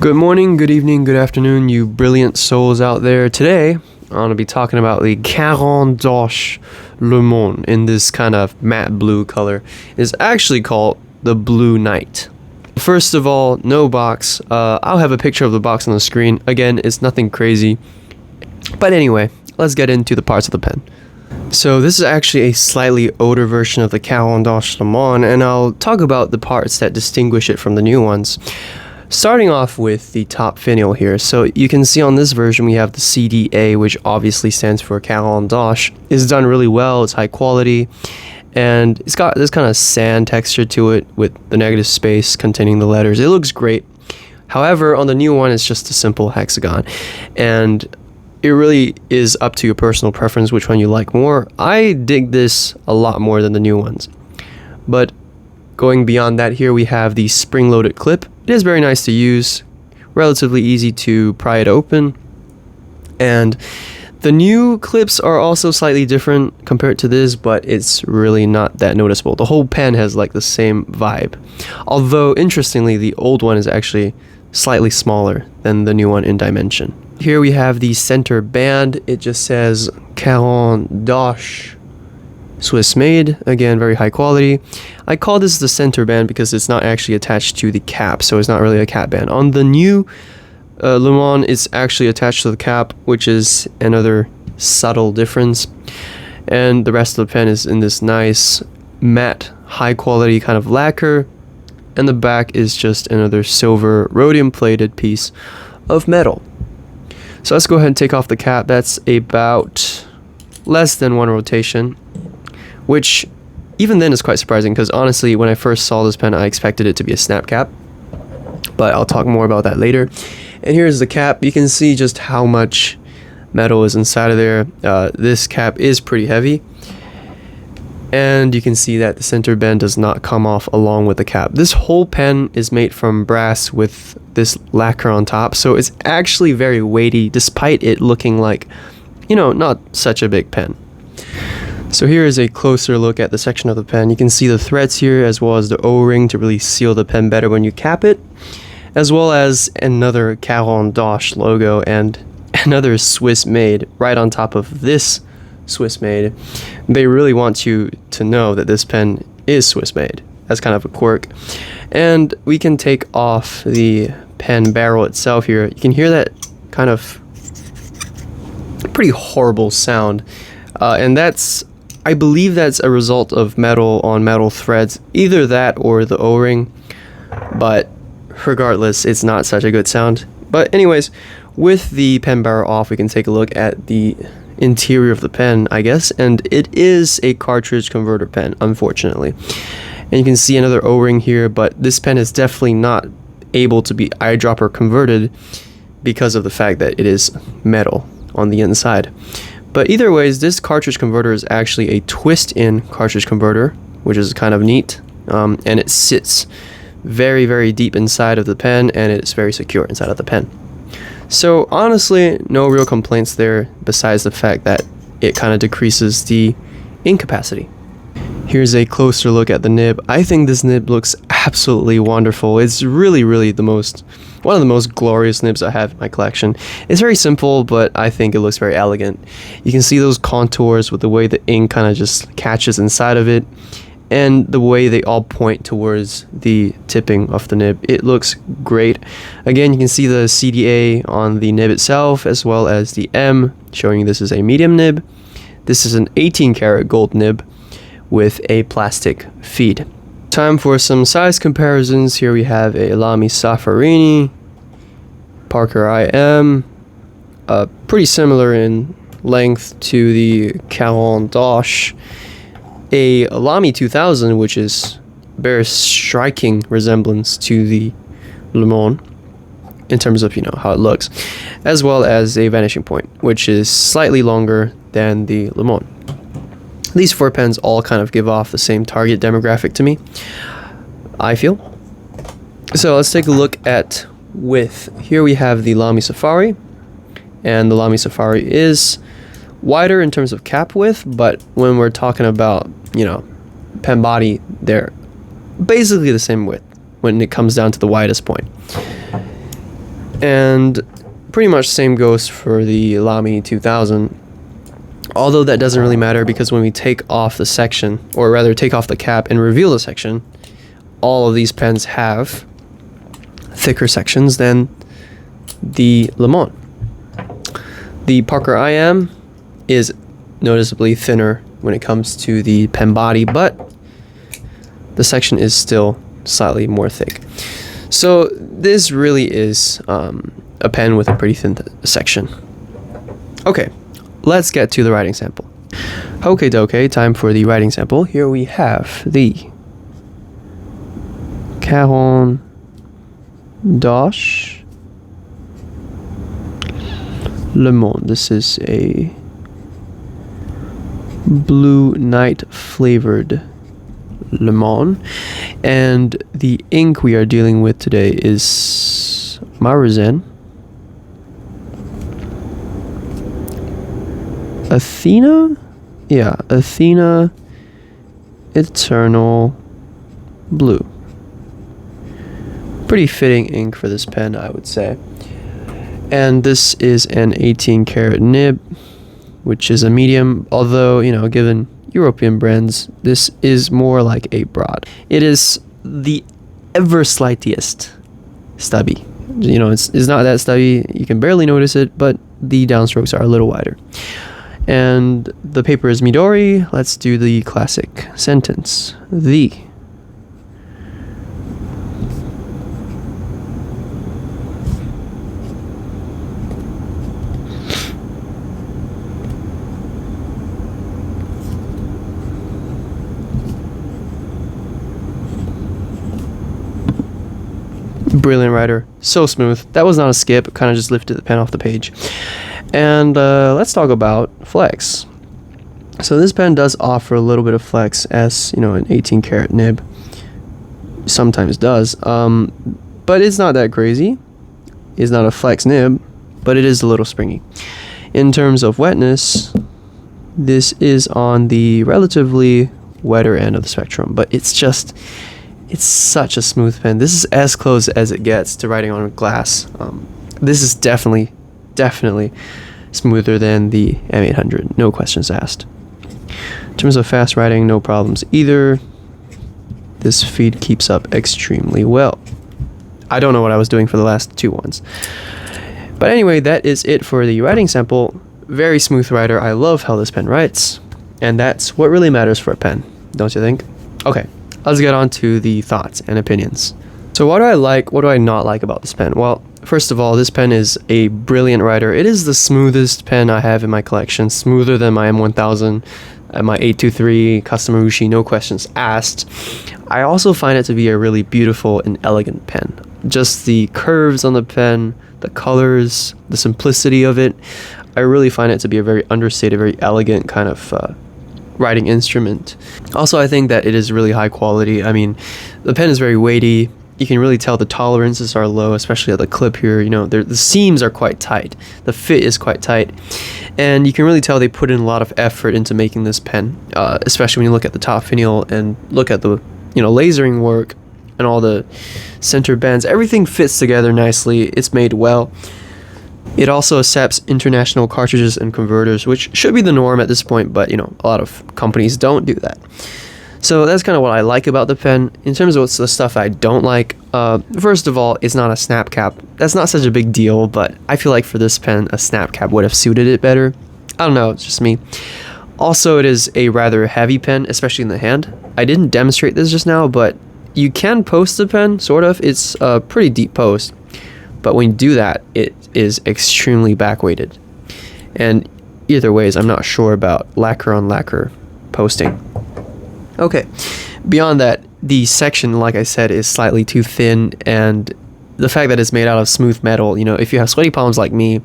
Good morning, good evening, good afternoon, you brilliant souls out there. Today, I'm going to be talking about the Caran Leman in this kind of matte blue color. It's actually called the Blue Night. First of all, no box. I'll have a picture of the box on the screen. Again, it's nothing crazy. But anyway, let's get into the parts of the pen. So this is actually a slightly older version of the Caran Leman, and I'll talk about the parts that distinguish it from the new ones. Starting off with the top finial here, so you can see on this version we have the CDA, which obviously stands for Caran d'Ache. It's done really well, it's high quality, and it's got this kind of sand texture to it with the negative space containing the letters. It looks great. However, on the new one, it's just a simple hexagon, and it really is up to your personal preference which one you like more. I dig this a lot more than the new ones. But going beyond that, here we have the spring-loaded clip. It is very nice to use, relatively easy to pry it open, and the new clips are also slightly different compared to this, but it's really not that noticeable. The whole pen has like the same vibe, although interestingly the old one is actually slightly smaller than the new one in dimension. Here we have the center band. It just says Caran d'Ache Swiss made, again very high quality. I call this the center band because it's not actually attached to the cap, so it's not really a cap band. On the new Leman, it's actually attached to the cap, which is another subtle difference, and the rest of the pen is in this nice matte high quality kind of lacquer, and the back is just another silver rhodium plated piece of metal. So let's go ahead and take off the cap. That's about less than one rotation, which even then is quite surprising because honestly, when I first saw this pen, I expected it to be a snap cap, but I'll talk more about that later. And here's the cap. You can see just how much metal is inside of there. This cap is pretty heavy, and you can see that the center band does not come off along with the cap. This whole pen is made from brass with this lacquer on top, so it's actually very weighty despite it looking like, you know, not such a big pen. So here is a closer look at the section of the pen. You can see the threads here as well as the O-ring to really seal the pen better when you cap it, as well as another Caran d'Ache logo and another Swiss made right on top of this Swiss made. They really want you to know that this pen is Swiss made. That's kind of a quirk. And we can take off the pen barrel itself here. You can hear that kind of pretty horrible sound, and I believe that's a result of metal on metal threads, either that or the O-ring, but regardless, it's not such a good sound. But anyways, with the pen barrel off, we can take a look at the interior of the pen, I guess, and it is a cartridge converter pen, unfortunately. And you can see another O-ring here, but this pen is definitely not able to be eyedropper converted because of the fact that it is metal on the inside. But either ways, this cartridge converter is actually a twist-in cartridge converter, which is kind of neat, and it sits very, very deep inside of the pen, and it's very secure inside of the pen. So honestly, no real complaints there, besides the fact that it kind of decreases the ink capacity. Here's a closer look at the nib. I think this nib looks absolutely wonderful. It's really, really one of the most glorious nibs I have in my collection. It's very simple, but I think it looks very elegant. You can see those contours with the way the ink kind of just catches inside of it, and the way they all point towards the tipping of the nib. It looks great. Again, you can see the CDA on the nib itself, as well as the M, showing you this is a medium nib. This is an 18 karat gold nib with a plastic feed. Time for some size comparisons. Here we have a Lamy Saffarini, Parker IM, pretty similar in length to the Caran d'Ache, a Lamy 2000, which bears striking resemblance to the Leman in terms of, you know, how it looks, as well as a Vanishing Point, which is slightly longer than the Leman. These four pens all kind of give off the same target demographic to me, I feel. So let's take a look at width. Here we have the Lamy Safari, and the Lamy Safari is wider in terms of cap width, but when we're talking about, you know, pen body, they're basically the same width when it comes down to the widest point. And pretty much same goes for the Lamy 2000. Although that doesn't really matter, because when we take off the section, or rather take off the cap and reveal the section, all of these pens have thicker sections than the Leman. The Parker IM is noticeably thinner when it comes to the pen body, but the section is still slightly more thick. So this really is a pen with a pretty thin section. Okay, let's get to the writing sample. Okay, time for the writing sample. Here we have the Caran Leman. This is a blue night flavored Leman, and the ink we are dealing with today is Marizan Athena Eternal Blue. Pretty fitting ink for this pen, I would say. And this is an 18 karat nib, which is a medium, although, you know, given European brands, this is more like a broad. It is the ever slightest stubby. You know, it's not that stubby, you can barely notice it, but the downstrokes are a little wider. And the paper is Midori. Let's do the classic sentence. The brilliant writer, so smooth. That was not a skip, kind of just lifted the pen off the page. And let's talk about flex. So this pen does offer a little bit of flex, as you know, an 18 karat nib sometimes does, but it's not that crazy. It's not a flex nib, but it is a little springy. In terms of wetness, this is on the relatively wetter end of the spectrum, but it's such a smooth pen. This is as close as it gets to writing on glass. This is definitely smoother than the M800, no questions asked. In terms of fast writing, no problems either. This feed keeps up extremely well. I don't know what I was doing for the last two ones. But anyway, that is it for the writing sample. Very smooth writer. I love how this pen writes, and that's what really matters for a pen, don't you think? Okay, let's get on to the thoughts and opinions. So what do I like, what do I not like about this pen? Well, first of all, this pen is a brilliant writer. It is the smoothest pen I have in my collection, smoother than my M1000, my 823 Custom Urushi, no questions asked. I also find it to be a really beautiful and elegant pen. Just the curves on the pen, the colors, the simplicity of it, I really find it to be a very understated, very elegant kind of writing instrument. Also, I think that it is really high quality. I mean, the pen is very weighty. You can really tell the tolerances are low, especially at the clip here. You know, the seams are quite tight. The fit is quite tight. And you can really tell they put in a lot of effort into making this pen, especially when you look at the top finial and look at the, you know, lasering work and all the center bends. Everything fits together nicely. It's made well. It also accepts international cartridges and converters, which should be the norm at this point, but, you know, a lot of companies don't do that. So that's kind of what I like about the pen. In terms of what's the stuff I don't like, first of all, it's not a snap cap. That's not such a big deal, but I feel like for this pen, a snap cap would have suited it better. I don't know, it's just me. Also, it is a rather heavy pen, especially in the hand. I didn't demonstrate this just now, but you can post the pen, sort of. It's a pretty deep post, but when you do that, it is extremely back-weighted. And either ways, I'm not sure about lacquer on lacquer posting. Okay, beyond that, the section, like I said, is slightly too thin, and the fact that it's made out of smooth metal, you know, if you have sweaty palms like me,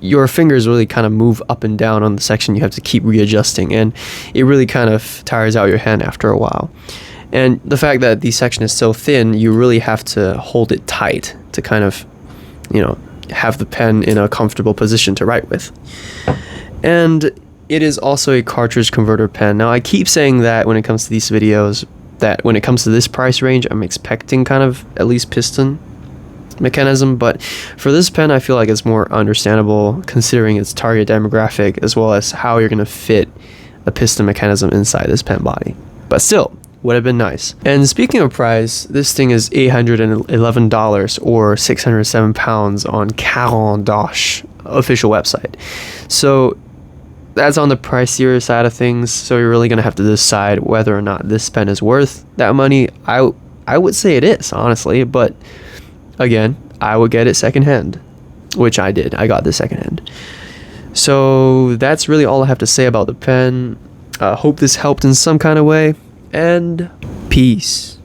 your fingers really kind of move up and down on the section. You have to keep readjusting, and it really kind of tires out your hand after a while. And the fact that the section is so thin, you really have to hold it tight to kind of, you know, have the pen in a comfortable position to write with. And it is also a cartridge converter pen. Now, I keep saying that when it comes to these videos, that when it comes to this price range, I'm expecting kind of at least piston. mechanism, but for this pen I feel like it's more understandable considering its target demographic as well as how you're going to fit a piston mechanism inside this pen body. But still, would have been nice. And speaking of price, this thing is $811 or 607 pounds on Caran official website. So that's on the pricier side of things, so you're really going to have to decide whether or not this pen is worth that money. I would say it is, honestly, but again, I would get it secondhand, which I did. I got this secondhand. So that's really all I have to say about the pen. Hope this helped in some kind of way, and peace.